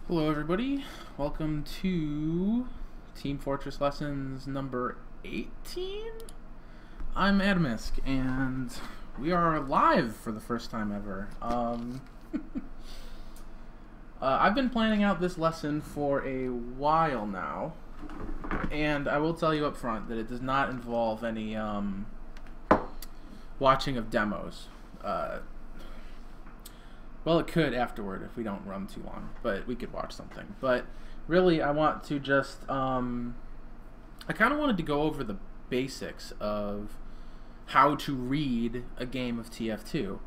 Hello everybody, welcome to Team Fortress Lessons number 18. I'm Atomsk and we are live for the first time ever. I've been planning out this lesson for a while now, and I will tell you up front that it does not involve any watching of demos. Well, it could afterward if we don't run too long, but we could watch something. But really, I want to just, I kind of wanted to go over the basics of how to read a game of TF2.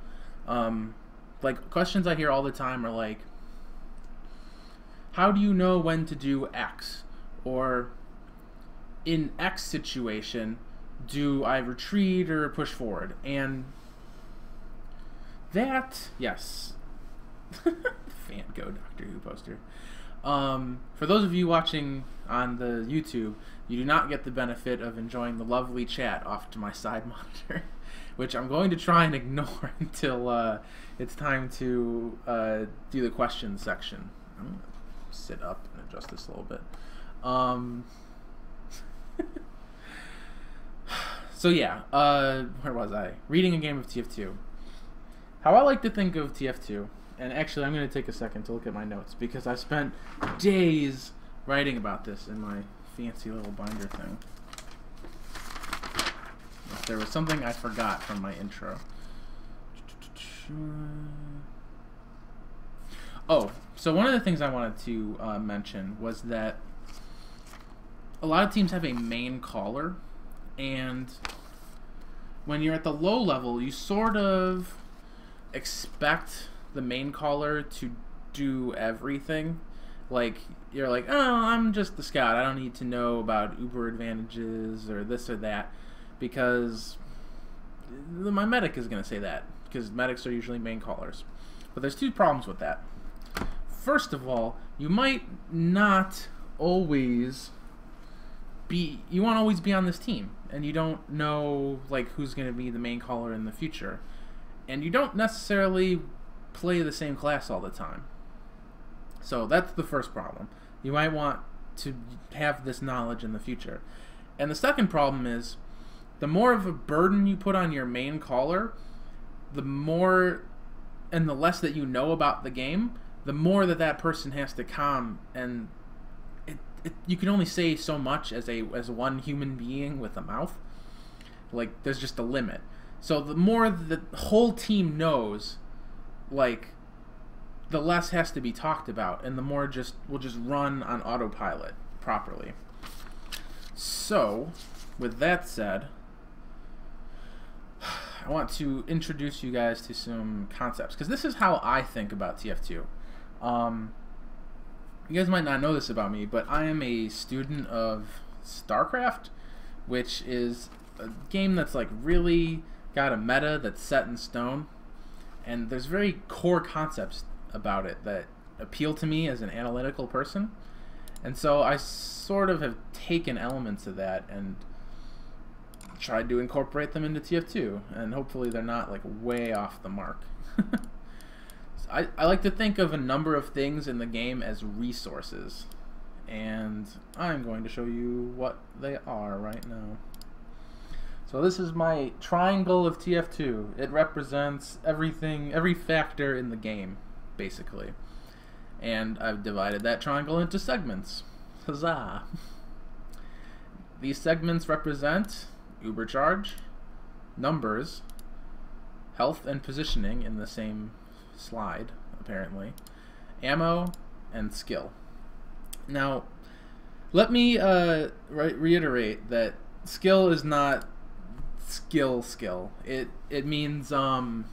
Like, questions I hear all the time are like, how do you know when to do X? Or, in X situation, do I retreat or push forward? And that, yes. Fan go Doctor Who poster. For those of you watching on the YouTube, you do not get the benefit of enjoying the lovely chat off to my side monitor, which I'm going to try and ignore until it's time to do the questions section. I'm going to sit up and adjust this a little bit. So yeah, where was I? Reading a game of TF2. How I like to think of TF2, and actually I'm going to take a second to look at my notes because I spent days writing about this in my fancy little binder thing. If there was something I forgot from my intro. Oh, so one of the things I wanted to mention was that a lot of teams have a main caller, and when you're at the low level, you sort of expect the main caller to do everything. Like, you're like, oh, I'm just the scout, I don't need to know about Uber advantages or this or that, because my medic is going to say that, because medics are usually main callers. But there's two problems with that. First of all, you might not always be, you won't always be on this team, and you don't know like who's going to be the main caller in the future. And you don't necessarily play the same class all the time. So that's the first problem. You might want to have this knowledge in the future. And the second problem is, the more of a burden you put on your main caller, the more and the less that you know about the game, the more that that person has to calm. And you can only say so much as one human being with a mouth. Like, there's just a limit. So the more the whole team knows, like, the less has to be talked about, and the more will just run on autopilot properly. So, with that said, I want to introduce you guys to some concepts, because this is how I think about TF2. You guys might not know this about me, but I am a student of StarCraft, which is a game that's like really got a meta that's set in stone, and there's very core concepts about it that appeal to me as an analytical person, and so I sort of have taken elements of that and tried to incorporate them into TF2, and hopefully they're not like way off the mark. I like to think of a number of things in the game as resources, and I'm going to show you what they are right now. So this is my triangle of TF2. It represents everything, every factor in the game, basically. And I've divided that triangle into segments. Huzzah! These segments represent Uber charge, numbers, health and positioning in the same slide, apparently, ammo, and skill. Now, let me reiterate that skill is not skill. It means, I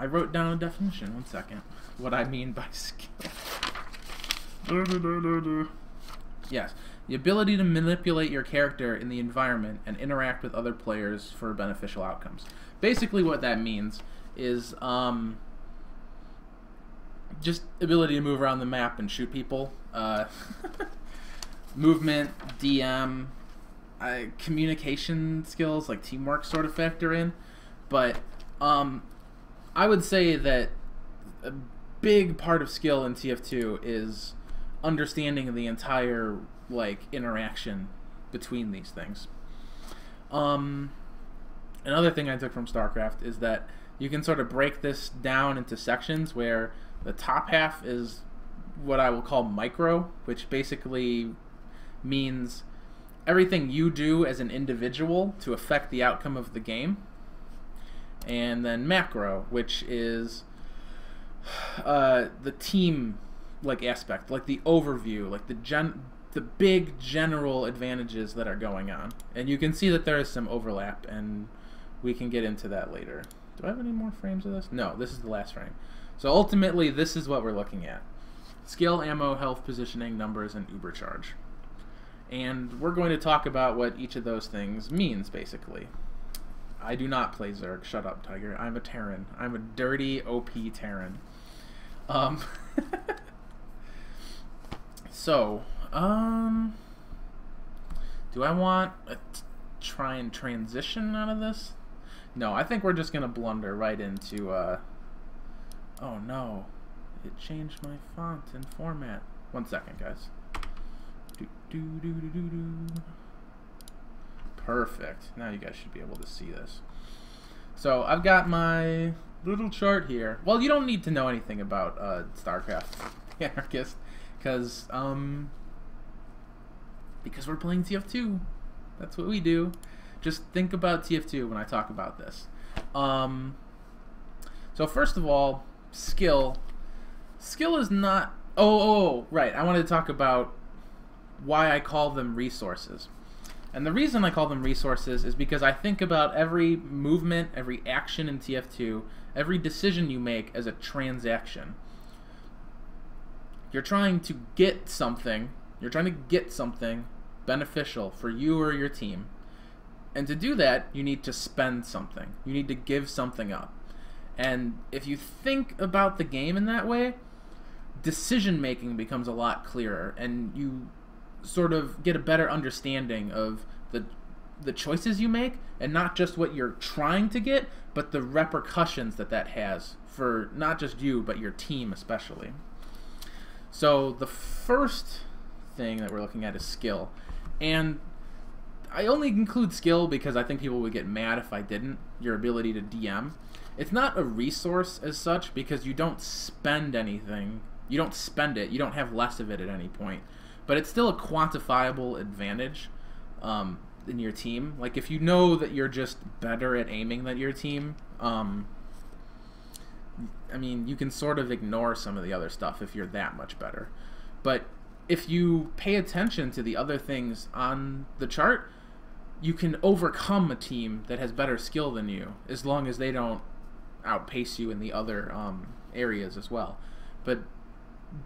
wrote down a definition, one second, what I mean by skill. Yes, the ability to manipulate your character in the environment and interact with other players for beneficial outcomes. Basically what that means is just ability to move around the map and shoot people. Movement, DM, communication skills like teamwork sort of factor in, but I would say that big part of skill in TF2 is understanding the entire like interaction between these things. Another thing I took from StarCraft is that you can sort of break this down into sections where the top half is what I will call micro, which basically means everything you do as an individual to affect the outcome of the game. And then macro, which is the team like aspect, like the overview, like the big general advantages that are going on. And you can see that there is some overlap, and we can get into that later. Do I have any more frames of this? No, this is the last frame. So ultimately, this is what we're looking at. Skill, ammo, health, positioning, numbers, and uber charge. And we're going to talk about what each of those things means, basically. I do not play Zerg. Shut up, Tiger. I'm a Terran. I'm a dirty, OP Terran. So, do I want to try and transition out of this? No, I think we're just going to blunder right into, oh no, it changed my font and format. 1 second, guys. Perfect. Now you guys should be able to see this. So, I've got my little chart here. Well, you don't need to know anything about StarCraft Anarchist, because we're playing TF2. That's what we do. Just think about TF2 when I talk about this. So first of all, skill. Skill is not... Oh, right. I wanted to talk about why I call them resources. And the reason I call them resources is because I think about every movement, every action in TF2, every decision you make as a transaction. You're trying to get something. You're trying to get something beneficial for you or your team. And to do that, you need to spend something. You need to give something up. And if you think about the game in that way, decision-making becomes a lot clearer, and you sort of get a better understanding of the choices you make, and not just what you're trying to get, but the repercussions that that has for not just you, but your team especially. So the first thing that we're looking at is skill. And I only include skill because I think people would get mad if I didn't. Your ability to DM. It's not a resource as such because you don't spend anything. You don't spend it. You don't have less of it at any point. But it's still a quantifiable advantage in your team. Like if you know that you're just better at aiming than your team, I mean, you can sort of ignore some of the other stuff if you're that much better. But if you pay attention to the other things on the chart, you can overcome a team that has better skill than you, as long as they don't outpace you in the other areas as well. But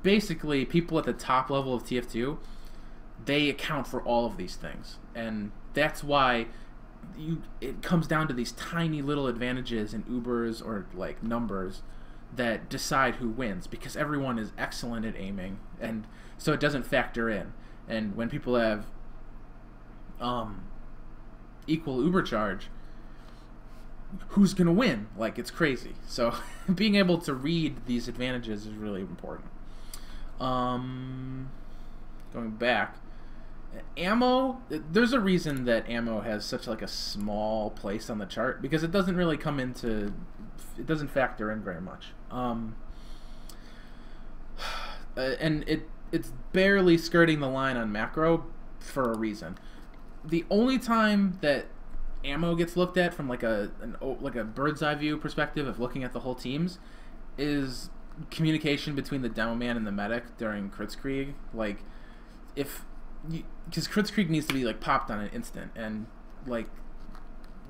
basically, people at the top level of TF2, they account for all of these things. And that's why it comes down to these tiny little advantages in Ubers or like numbers that decide who wins, because everyone is excellent at aiming, and so it doesn't factor in. And when people have equal Uber charge, who's gonna win? Like, it's crazy. So being able to read these advantages is really important. Going back, ammo, there's a reason that ammo has such like a small place on the chart, because it doesn't really come into, it doesn't factor in very much. And it's barely skirting the line on macro for a reason. The only time that ammo gets looked at from like a bird's eye view perspective of looking at the whole teams is communication between the demo man and the medic during Kritzkrieg. Like, because Kritzkrieg needs to be like popped on an instant, and like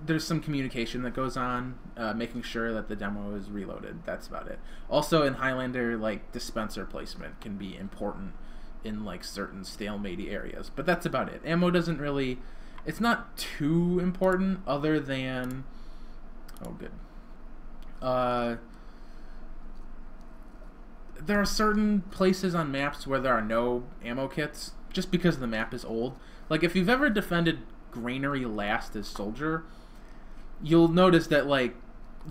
there's some communication that goes on, making sure that the demo is reloaded. That's about it. Also in Highlander, like dispenser placement can be important in like certain stalemate areas, but that's about it. Ammo doesn't really, it's not too important other than, oh good, there are certain places on maps where there are no ammo kits just because the map is old. Like if you've ever defended Granary last as soldier, you'll notice that like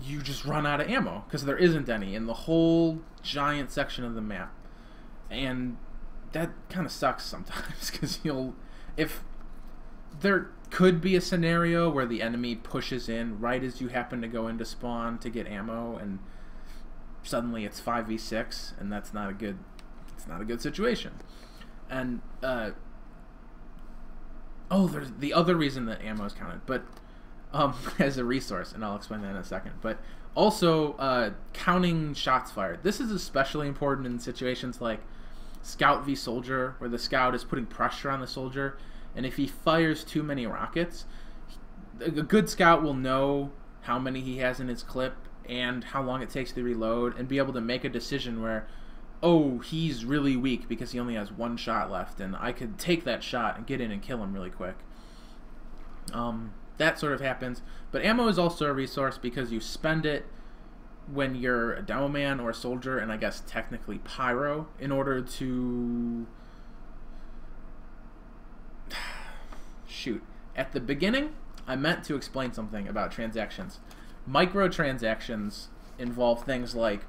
you just run out of ammo because there isn't any in the whole giant section of the map. And that kind of sucks sometimes because if there could be a scenario where the enemy pushes in right as you happen to go into spawn to get ammo, and suddenly it's 5v6, and that's not a good situation. And there's the other reason that ammo is counted, but as a resource, and I'll explain that in a second. But also counting shots fired. This is especially important in situations like Scout v Soldier, where the Scout is putting pressure on the Soldier, and if he fires too many rockets, a good Scout will know how many he has in his clip and how long it takes to reload, and be able to make a decision where, oh, he's really weak because he only has one shot left, and I could take that shot and get in and kill him really quick. That sort of happens. But ammo is also a resource because you spend it when you're a demo man or a soldier, and I guess technically pyro, in order to shoot. At the beginning, I meant to explain something about transactions. Microtransactions involve things like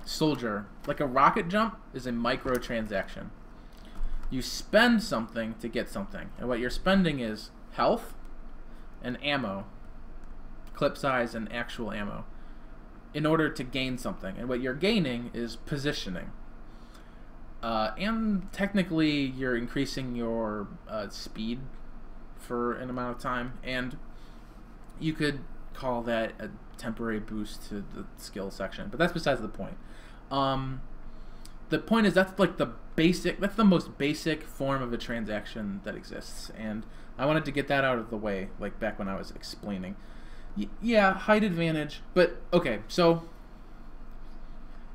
soldier. Like a rocket jump is a microtransaction. You spend something to get something, and what you're spending is health and ammo, clip size and actual ammo, in order to gain something. And what you're gaining is positioning. And technically you're increasing your speed for an amount of time, and you could call that a temporary boost to the skill section, but that's besides the point. The point is that's like that's the most basic form of a transaction that exists, and I wanted to get that out of the way, like back when I was explaining. Yeah, height advantage, but okay, so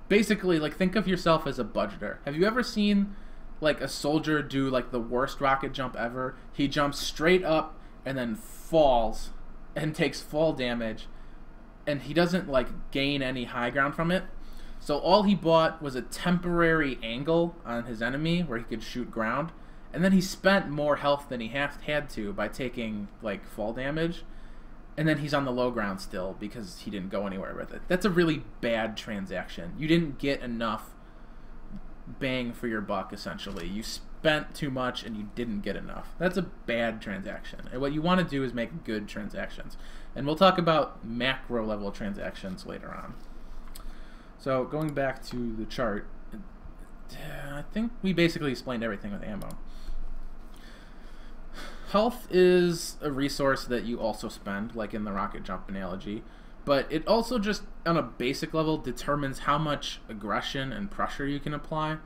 basically, like, think of yourself as a budgeter. Have you ever seen like a soldier do like the worst rocket jump ever? He jumps straight up and then falls and takes fall damage, and he doesn't like gain any high ground from it. So all he bought was a temporary angle on his enemy where he could shoot ground, and then he spent more health than he had to by taking like fall damage, and then he's on the low ground still because he didn't go anywhere with it. That's a really bad transaction. You didn't get enough bang for your buck, essentially. You spent too much and you didn't get enough. That's a bad transaction. And what you want to do is make good transactions. And we'll talk about macro level transactions later on. So going back to the chart, I think we basically explained everything with ammo. Health is a resource that you also spend, like in the rocket jump analogy, but it also just, on a basic level, determines how much aggression and pressure you can apply,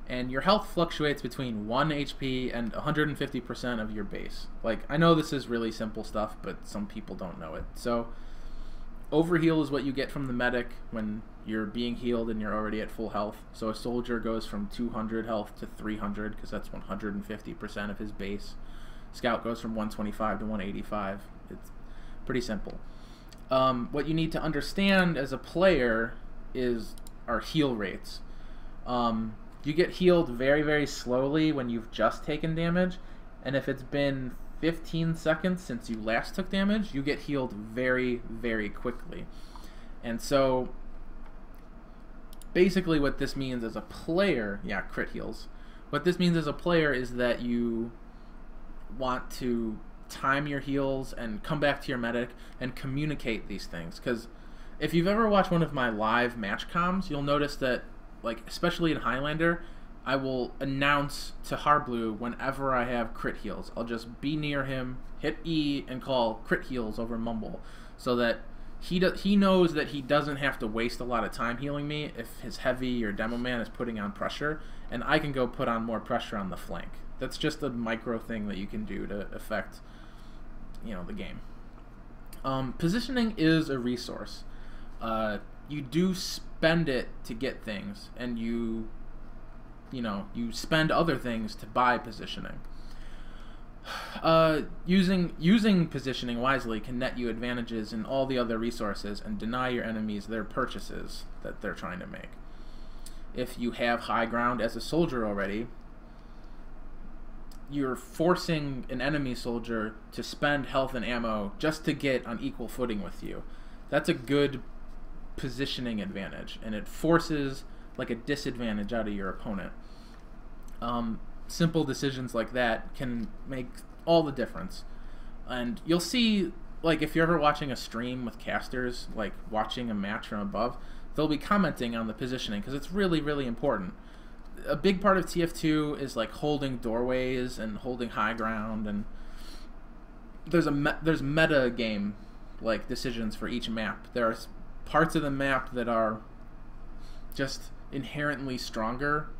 and your health fluctuates between 1 HP and 150% of your base. Like, I know this is really simple stuff, but some people don't know it. So, overheal is what you get from the medic when you're being healed and you're already at full health. So a soldier goes from 200 health to 300, because that's 150% of his base. Scout goes from 125 to 185. It's pretty simple. What you need to understand as a player are heal rates. You get healed very, very slowly when you've just taken damage, and if it's been 15 seconds since you last took damage, you get healed very, very quickly. And so basically what this means as a player, yeah, crit heals. What this means as a player is that you want to time your heals and come back to your medic and communicate these things, because if you've ever watched one of my live match comms, you'll notice that, like, especially in Highlander, I will announce to Harblue whenever I have crit heals. I'll just be near him, hit E, and call crit heals over mumble, so that he knows that he doesn't have to waste a lot of time healing me if his heavy or demo man is putting on pressure, and I can go put on more pressure on the flank. That's just a micro thing that you can do to affect, you know, the game. Positioning is a resource. You do spend it to get things, and you spend other things to buy positioning. Using positioning wisely can net you advantages in all the other resources and deny your enemies their purchases that they're trying to make. If you have high ground as a soldier already, you're forcing an enemy soldier to spend health and ammo just to get on equal footing with you. That's a good positioning advantage, and it forces like a disadvantage out of your opponent. Simple decisions like that can make all the difference. And you'll see, like, if you're ever watching a stream with casters, like watching a match from above, they'll be commenting on the positioning because it's really, really important. A big part of TF2 is like holding doorways and holding high ground, and there's meta game like decisions for each map. There are parts of the map that are just inherently stronger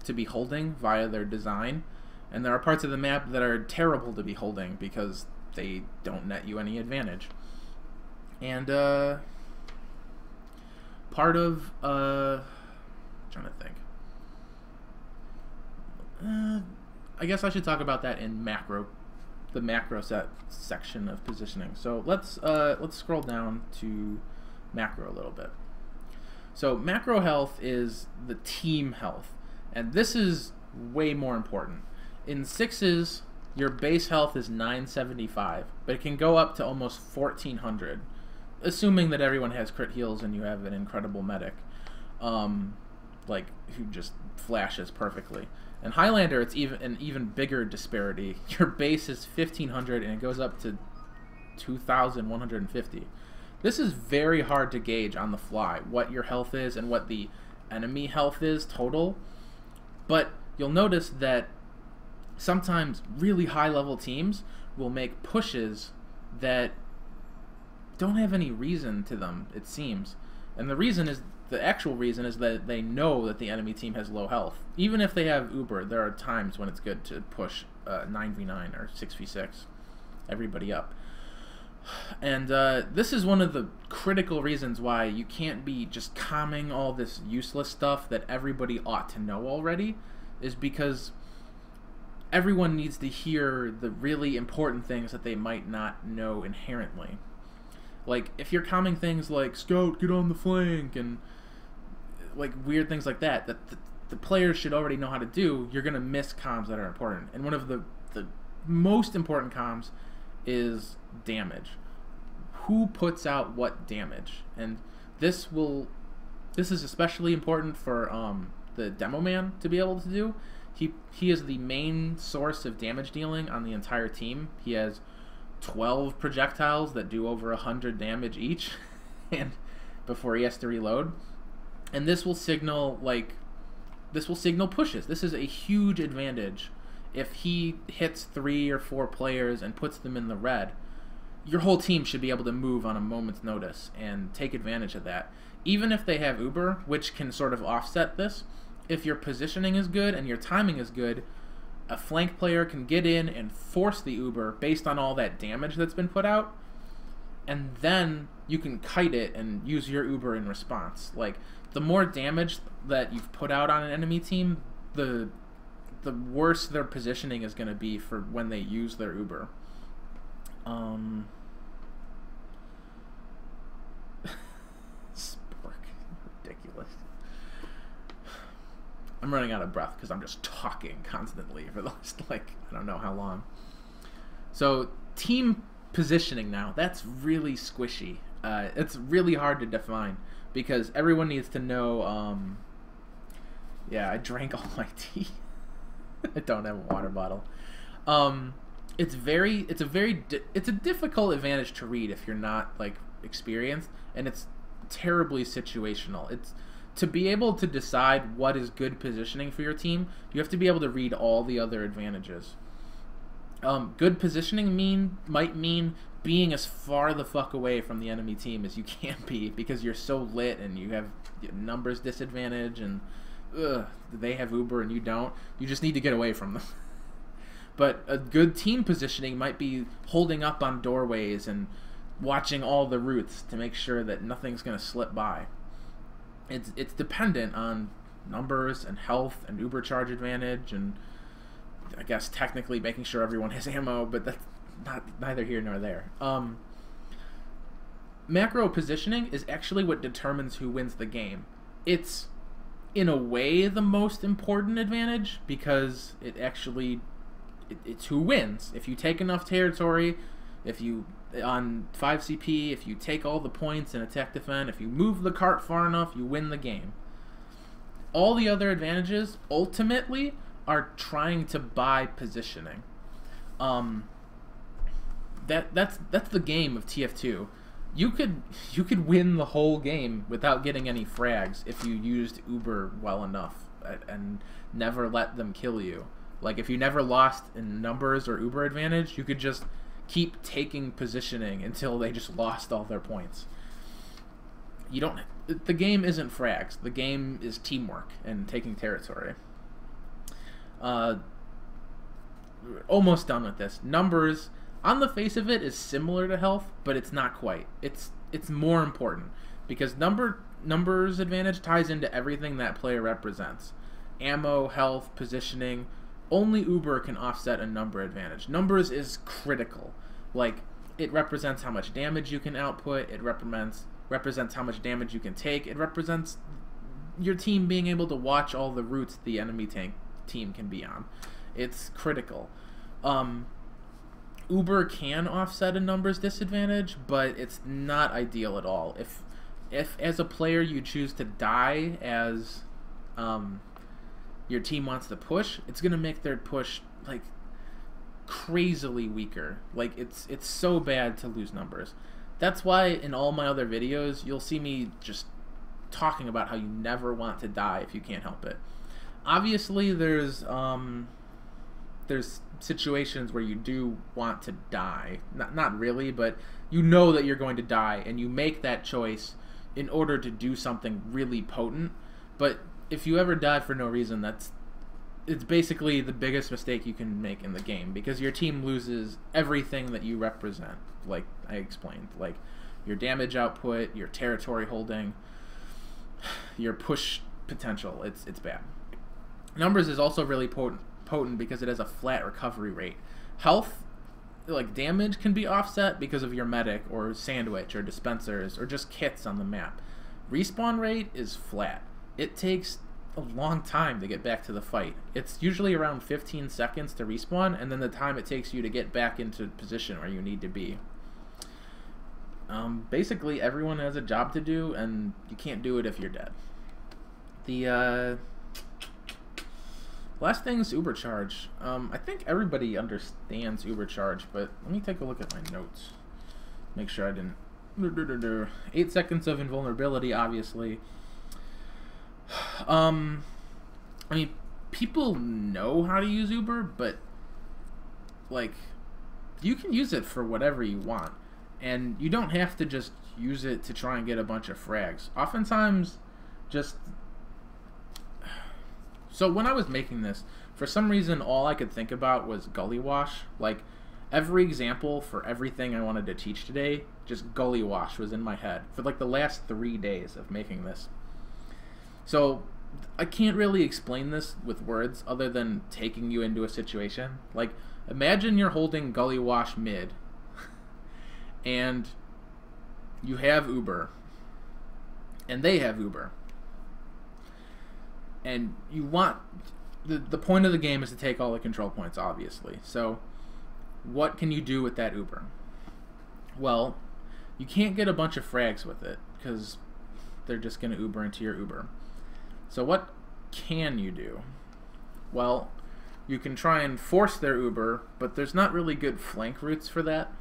to be holding via their design, and there are parts of the map that are terrible to be holding because they don't net you any advantage. And part of I'm trying to think. I guess I should talk about that in the macro section of positioning. So let's scroll down to macro a little bit. So macro health is the team health, and this is way more important. In sixes, your base health is 975, but it can go up to almost 1400, assuming that everyone has crit heals and you have an incredible medic, like who just flashes perfectly. And Highlander, it's an even bigger disparity. Your base is 1500 and it goes up to 2150. This is very hard to gauge on the fly, what your health is and what the enemy health is total. But you'll notice that sometimes really high level teams will make pushes that don't have any reason to them, it seems. And the actual reason is that they know that the enemy team has low health. Even if they have Uber, there are times when it's good to push 9v9 or 6v6, everybody up. And this is one of the critical reasons why you can't be just calming all this useless stuff that everybody ought to know already, is because everyone needs to hear the really important things that they might not know inherently. Like, if you're calming things like, Scout, get on the flank, and like weird things like that, the players should already know how to do, you're going to miss comms that are important. And one of the most important comms is damage. Who puts out what damage? And this is especially important for the demo man to be able to do. He is the main source of damage dealing on the entire team. He has 12 projectiles that do over 100 damage each, and before he has to reload. And this will signal pushes. This is a huge advantage. If he hits 3 or 4 players and puts them in the red, your whole team should be able to move on a moment's notice and take advantage of that. Even if they have Uber, which can sort of offset this, if your positioning is good and your timing is good, a flank player can get in and force the Uber based on all that damage that's been put out, and then you can kite it and use your Uber in response. Like, the more damage that you've put out on an enemy team, the worse their positioning is going to be for when they use their Uber. Spork. Ridiculous. I'm running out of breath because I'm just talking constantly for the last, like, I don't know how long. So, team positioning now, that's really squishy. It's really hard to define because everyone needs to know, yeah, I drank all my tea. I don't have a water bottle. It's a difficult advantage to read if you're not, like, experienced, and it's terribly situational. It's to be able to decide what is good positioning for your team, you have to be able to read all the other advantages. Good positioning might mean being as far the fuck away from the enemy team as you can be because you're so lit and you have numbers disadvantage and they have Uber and you don't. You just need to get away from them. But a good team positioning might be holding up on doorways and watching all the routes to make sure that nothing's going to slip by. It's dependent on numbers and health and Uber charge advantage and I guess technically making sure everyone has ammo, but that's neither here nor there. Macro positioning is actually what determines who wins the game. It's, in a way, the most important advantage because it's who wins. If you take enough territory, If you, on 5 CP, if you take all the points and attack defend, if you move the cart far enough, you win the game. All the other advantages, ultimately, are trying to buy positioning. That's the game of TF2. You could win the whole game without getting any frags if you used Uber well enough and never let them kill you. Like, if you never lost in numbers or Uber advantage, you could just keep taking positioning until they just lost all their points. You don't. The game isn't frags. The game is teamwork and taking territory. Almost done with this. Numbers, on the face of it, is similar to health, but it's not quite. It's more important because numbers advantage ties into everything that player represents. Ammo, health, positioning. Only Uber can offset a number advantage. Numbers is critical. Like, it represents how much damage you can output. It represents how much damage you can take. It represents your team being able to watch all the routes the enemy team can be on. It's critical. Uber can offset a numbers disadvantage, but it's not ideal at all. If as a player you choose to die as your team wants to push, it's gonna make their push like crazily weaker. Like, it's so bad to lose numbers. That's why in all my other videos you'll see me just talking about how you never want to die if you can't help it. Obviously there's situations where you do want to die. Not really, but you know that you're going to die and you make that choice in order to do something really potent. But if you ever die for no reason, it's basically the biggest mistake you can make in the game, because your team loses everything that you represent, like I explained. Like, your damage output, your territory holding, your push potential. It's bad. Numbers is also really potent because it has a flat recovery rate. Health, like damage, can be offset because of your medic or sandwich or dispensers or just kits on the map. Respawn rate is flat. It takes a long time to get back to the fight. It's usually around 15 seconds to respawn, and then the time it takes you to get back into position where you need to be. Basically, everyone has a job to do, and you can't do it if you're dead. The last thing is Uber charge. I think everybody understands Uber charge, but let me take a look at my notes. Make sure I didn't... 8 seconds of invulnerability, obviously. I mean, people know how to use Uber, but, like, you can use it for whatever you want. And you don't have to just use it to try and get a bunch of frags. Oftentimes, just... So when I was making this, for some reason, all I could think about was gully wash. Like, every example for everything I wanted to teach today, just gully wash was in my head for, like, the last 3 days of making this. So, I can't really explain this with words other than taking you into a situation. Like, imagine you're holding gully wash mid, and you have Uber, and they have Uber. And you want... The point of the game is to take all the control points, obviously. So, what can you do with that Uber? Well, you can't get a bunch of frags with it, because they're just going to Uber into your Uber. So what can you do? Well, you can try and force their Uber, but there's not really good flank routes for that.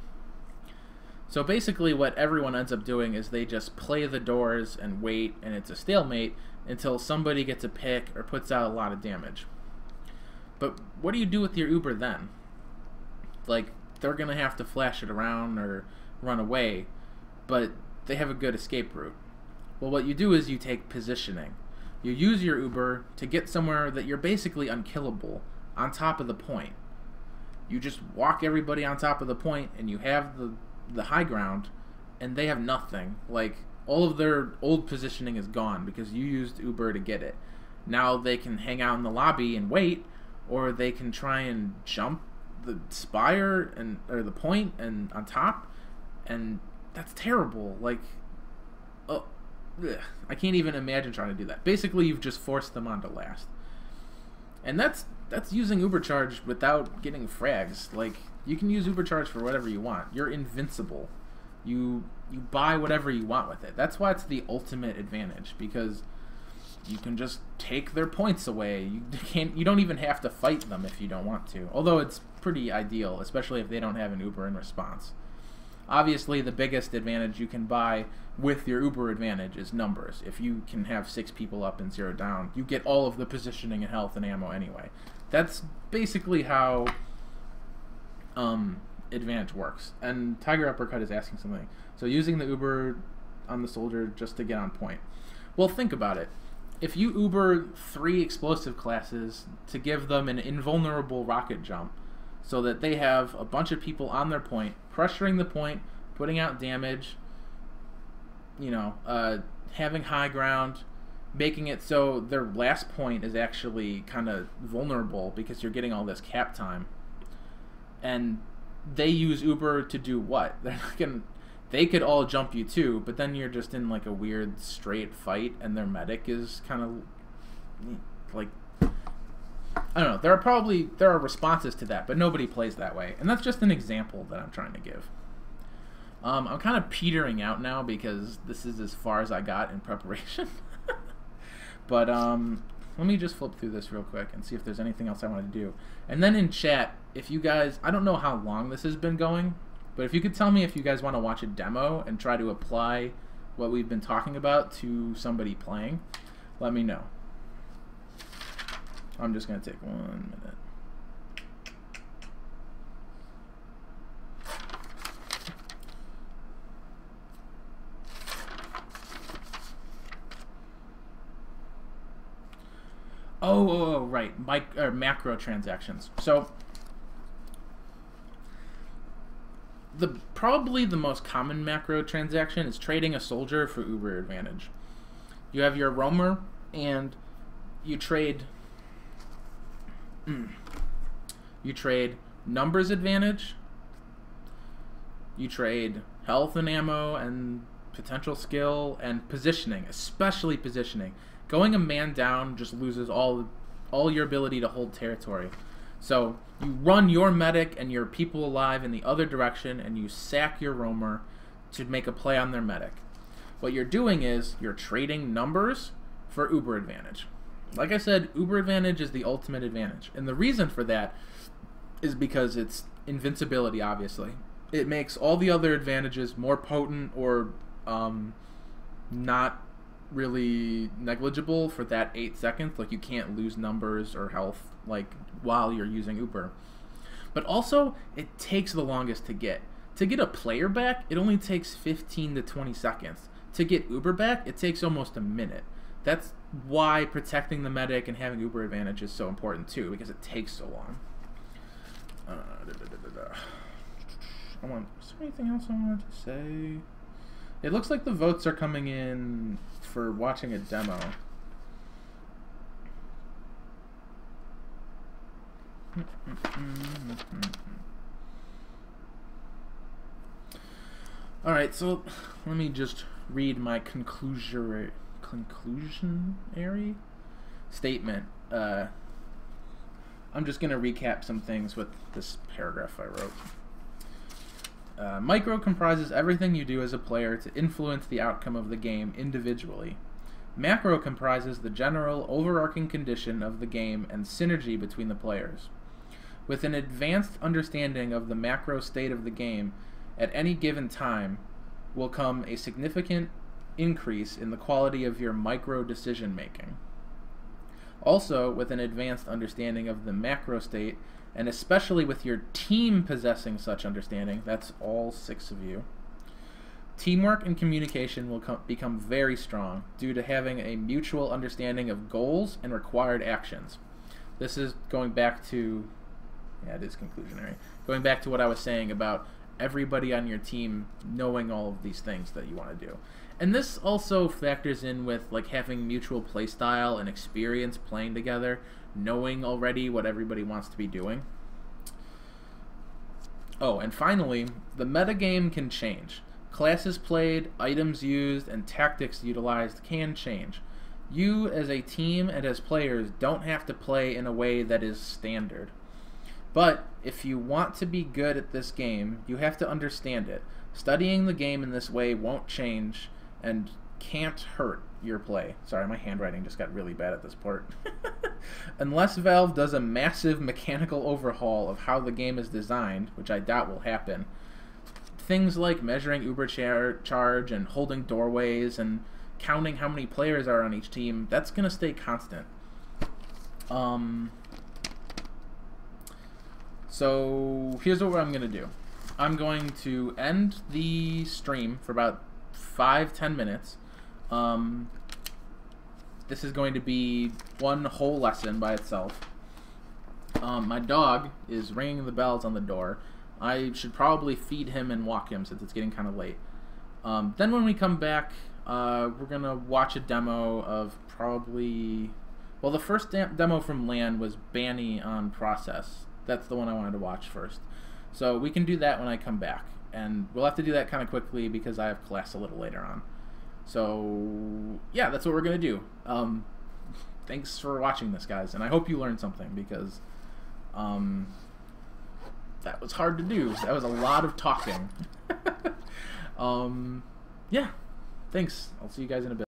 So basically what everyone ends up doing is they just play the doors and wait, and it's a stalemate until somebody gets a pick or puts out a lot of damage. But what do you do with your Uber then? Like, they're going to have to flash it around or run away, but they have a good escape route. Well, what you do is you take positioning. You use your Uber to get somewhere that you're basically unkillable, on top of the point. You just walk everybody on top of the point, and you have the high ground, and they have nothing. Like, all of their old positioning is gone because you used Uber to get it. Now they can hang out in the lobby and wait, or they can try and jump the spire or the point and on top, and that's terrible. Like, I can't even imagine trying to do that. Basically, you've just forced them onto last. And that's using Uber charge without getting frags. Like, You can use Ubercharge for whatever you want. You're invincible. You buy whatever you want with it. That's why it's the ultimate advantage, because you can just take their points away. You don't even have to fight them if you don't want to. Although it's pretty ideal, especially if they don't have an Uber in response. Obviously, the biggest advantage you can buy with your Uber advantage is numbers. If you can have 6 people up and 0 down, you get all of the positioning and health and ammo anyway. That's basically how advantage works. And Tiger Uppercut is asking something. So using the Uber on the soldier just to get on point. Well, think about it. If you Uber 3 explosive classes to give them an invulnerable rocket jump, so that they have a bunch of people on their point, pressuring the point, putting out damage, you know, having high ground, making it so their last point is actually kind of vulnerable because you're getting all this cap time. And they use Uber to do what? They're not gonna, they could all jump you too, but then you're just in like a weird straight fight and their medic is kind of like, I don't know, there are responses to that, but nobody plays that way. And that's just an example that I'm trying to give. I'm kind of petering out now because this is as far as I got in preparation. But let me just flip through this real quick and see if there's anything else I want to do. And then in chat, if you guys, I don't know how long this has been going, but if you could tell me if you guys want to watch a demo and try to apply what we've been talking about to somebody playing, let me know. I'm just going to take 1 minute. Oh, right. Macro transactions. So, probably the most common macro transaction is trading a soldier for Uber advantage. You have your roamer, and you trade numbers advantage, you trade health and ammo and potential skill, and positioning, especially positioning. Going a man down just loses all your ability to hold territory. So you run your medic and your people alive in the other direction, and you sack your roamer to make a play on their medic. What you're doing is you're trading numbers for Uber advantage. Like I said, Uber advantage is the ultimate advantage. And the reason for that is because it's invincibility, obviously. It makes all the other advantages more potent or not really negligible for that 8 seconds. Like, you can't lose numbers or health like while you're using Uber. But also, it takes the longest to get. To get a player back, it only takes 15 to 20 seconds. To get Uber back, it takes almost a minute. That's why protecting the medic and having Uber advantage is so important too, because it takes so long. Is there anything else I wanted to say? It looks like the votes are coming in for watching a demo. Alright, so let me just read my conclusionary statement. I'm just going to recap some things with this paragraph I wrote. Micro comprises everything you do as a player to influence the outcome of the game individually. Macro comprises the general overarching condition of the game and synergy between the players. With an advanced understanding of the macro state of the game at any given time will come a significant increase in the quality of your micro decision making. Also, with an advanced understanding of the macro state, and especially with your team possessing such understanding, that's all 6 of you, teamwork and communication will become very strong due to having a mutual understanding of goals and required actions. This is going back to, yeah, it is conclusionary, going back to what I was saying about everybody on your team knowing all of these things that you want to do. And this also factors in with like having mutual play style and experience playing together, knowing already what everybody wants to be doing. Oh, and finally, the metagame can change. Classes played, items used, and tactics utilized can change. You as a team and as players don't have to play in a way that is standard. But if you want to be good at this game, you have to understand it. Studying the game in this way won't change and can't hurt your play. Sorry, my handwriting just got really bad at this part. Unless Valve does a massive mechanical overhaul of how the game is designed, which I doubt will happen, things like measuring Uber charge and holding doorways and counting how many players are on each team, that's going to stay constant. So here's what I'm going to do. I'm going to end the stream for about 5-10 minutes. This is going to be one whole lesson by itself. My dog is ringing the bells on the door. I should probably feed him and walk him since it's getting kind of late. Then when we come back, we're going to watch a demo of probably... Well, the first demo from LAN was Banny on Process. That's the one I wanted to watch first. So we can do that when I come back. And we'll have to do that kind of quickly because I have class a little later on. So, yeah, that's what we're going to do. Thanks for watching this, guys. And I hope you learned something because that was hard to do. That was a lot of talking. Yeah, thanks. I'll see you guys in a bit.